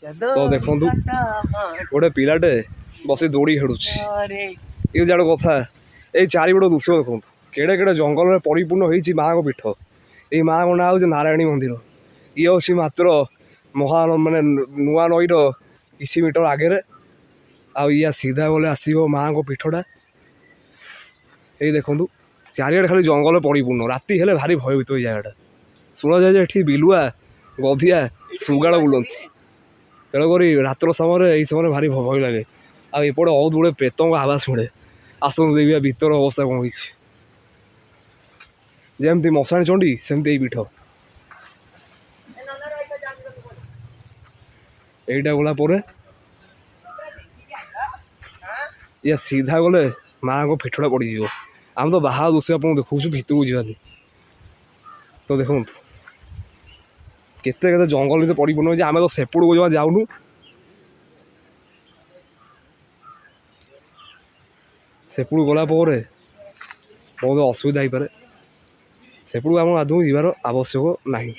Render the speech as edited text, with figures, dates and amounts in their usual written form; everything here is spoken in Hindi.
तो देखु गोटे पिलाटे बस दौड़ी खेलुँ ये जाड़ कथा ये चारिगोड़ दृश्य देखो केड़े केड़े जंगल में परिपूर्ण होती माँ को पीठ ये माँ को ना हूँ नारायणी मंदिर ये अच्छी मात्र महान मानने नुआ नईर किसी मीटर आगे आ सीधा गले आसो माँ को पीठटा ये देखु चारिड़े खाली जंगल परिपूर्ण राति हेले भारी भयभीत हो जगटा शुणा जाए ये बिलुआ गधिया सुगाड़ बुलती तेणुक रात्र समय यही समय भारी भय लगे आएपटे बहुत गुड़े प्रेतों आवाज शुणे आसत देखिए भीतर अवस्था कौन हो जमती मशाणी चंडी सेमती पीठ यहीटा गलापर या सीधा गले माँ को पीठटा पड़ जा आम तो बाहर दृश्य आप देखा भितर को जानी तो देखो केते केते जंगल परिपूर्ण आम तो सेपड़ को जमा जाऊनु सेपड़ गलापर बहुत असुविधा हो पाए सेपड़ आम आदमी जीवार आवश्यक नहीं।